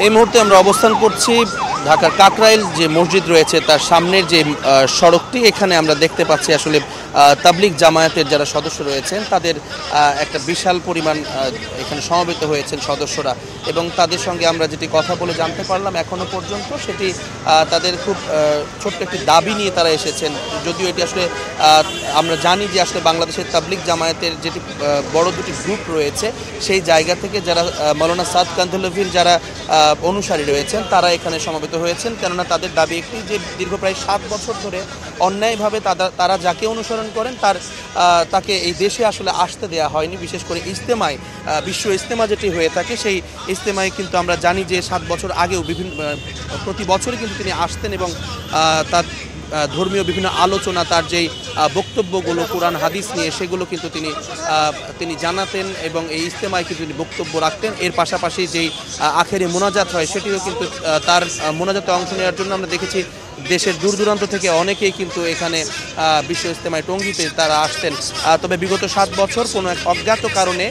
এই মুহূর্তে আমরা অবস্থান করছি ঢাকার কাকরাইল যে মসজিদ রয়েছে তার সামনের যে সড়কটি, এখানে আমরা দেখতে পাচ্ছি আসলে তাবলিগ জামায়াতের যারা সদস্য রয়েছেন তাদের একটা বিশাল পরিমাণ এখানে সমবেত হয়েছেন সদস্যরা, এবং তাদের সঙ্গে আমরা যেটি কথা বলে জানতে পারলাম এখনো পর্যন্ত সেটি তাদের খুব ছোট্ট একটি দাবি নিয়ে তারা এসেছেন। যদিও এটি আসলে আমরা জানি যে আসলে বাংলাদেশের তাবলিগ জামায়াতের যেটি বড় দুটি গ্রুপ রয়েছে সেই জায়গা থেকে যারা মৌলানা সাদ কান্ধলভির যারা অনুসারী রয়েছেন তারা এখানে সমবেত হয়েছেন, কেননা তাদের দাবি একটি যে দীর্ঘ প্রায় 7 বছর ধরে অন্যায়ভাবে তারা যাকে অনুসরণ করেন তাকে এই দেশে আসলে আসতে দেওয়া হয়নি। বিশেষ করে ইজতেমায়, বিশ্ব ইজতেমা যেটি হয়ে থাকে সেই ইজতেমায় কিন্তু আমরা জানি যে 7 বছর আগেও প্রতি বছরই কিন্তু তিনি আসতেন এবং তার ধর্মীয় বিভিন্ন আলোচনা, তার যেই বক্তব্যগুলো কোরআন হাদিস নিয়ে সেগুলো কিন্তু তিনি জানাতেন এবং এই ইজতেমায় কিন্তু তিনি বক্তব্য রাখতেন। এর পাশাপাশি যেই আখেরি মোনাজাত হয় সেটিও কিন্তু তার মোনাজাতে অংশ নেওয়ার জন্য আমরা দেখেছি দেশের দূর দূরান্ত থেকে অনেকেই কিন্তু এখানে বিশ্ব ইজতেমায় টঙ্গীতে তারা আসতেন। তবে বিগত 7 বছর কোনো এক অজ্ঞাত কারণে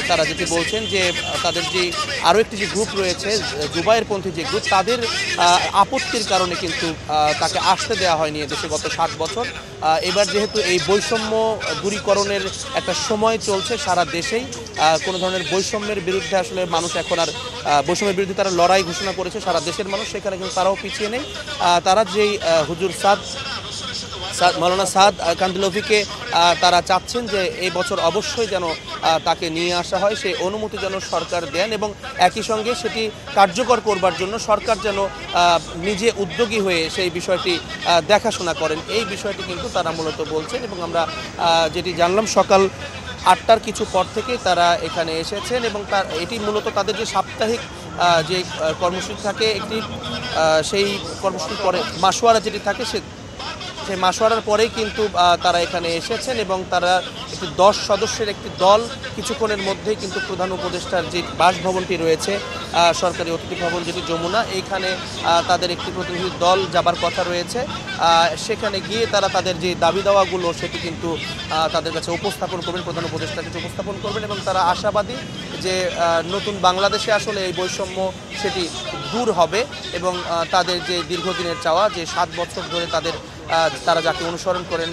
তারা যেটি বলছেন যে তাদের যে আরও একটি যে গ্রুপ রয়েছে জুবায়েরপন্থী যে গ্রুপ, তাদের আপত্তির কারণে কিন্তু তাকে আসতে দেওয়া হয়নি এদেশে গত 7 বছর। এবার যেহেতু এই বৈষম্য দূরীকরণের একটা সময় চলছে সারা দেশেই, কোনো ধরনের বৈষম্যের বিরুদ্ধে আসলে মানুষ এখন আর বৈষম্যের বিরুদ্ধে তারা লড়াই ঘোষণা করেছে সারা দেশের মানুষ, সেখানে কিন্তু তারাও পিছিয়ে নেই। তারা যেই হুজুর মৌলানা সাদ কান্ধলভিকে তারা চাচ্ছেন যে এই বছর অবশ্যই যেন তাকে নিয়ে আসা হয়, সেই অনুমতি যেন সরকার দেন এবং একই সঙ্গে সেটি কার্যকর করবার জন্য সরকার যেন নিজে উদ্যোগী হয়ে সেই বিষয়টি দেখাশোনা করেন, এই বিষয়টি কিন্তু তারা মূলত বলছেন। এবং আমরা যেটি জানলাম সকাল 8টার কিছু পর থেকে তারা এখানে এসেছেন এবং এটি মূলত তাদের যে সাপ্তাহিক যে কর্মসূচি থাকে একটি, সেই কর্মসূচির পরে মাসোয়ারা যেটি থাকে সেই মাসোয়ারার পরেই কিন্তু তারা এখানে এসেছেন এবং তারা একটি 10 সদস্যের একটি দল কিছুক্ষণের মধ্যেই কিন্তু প্রধান উপদেষ্টার যে বাসভবনটি রয়েছে সরকারি অতিথি ভবন যেটি যমুনা, এইখানে তাদের একটি প্রতিনিধি দল যাবার কথা রয়েছে। সেখানে গিয়ে তারা তাদের যে দাবি দাওয়াগুলো সেটি কিন্তু তাদের কাছে উপস্থাপন করবেন, প্রধান উপদেষ্টার কাছে উপস্থাপন করবেন এবং তারা আশাবাদী যে নতুন বাংলাদেশে আসলে এই বৈষম্য সেটি দূর হবে এবং তাদের যে দীর্ঘদিনের চাওয়া যে 7 বছর ধরে তারা যাকে অনুসরণ করেন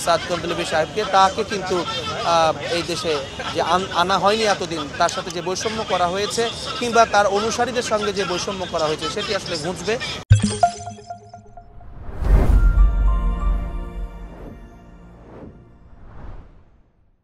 সাদ কান্ধলভি সাহেবকে, তাকে কিন্তু এই দেশে যে আনা হয়নি এতদিন, তার সাথে যে বৈষম্য করা হয়েছে কিংবা তার অনুসারীদের সঙ্গে যে বৈষম্য করা হয়েছে সেটি আসলে ঘুচবে।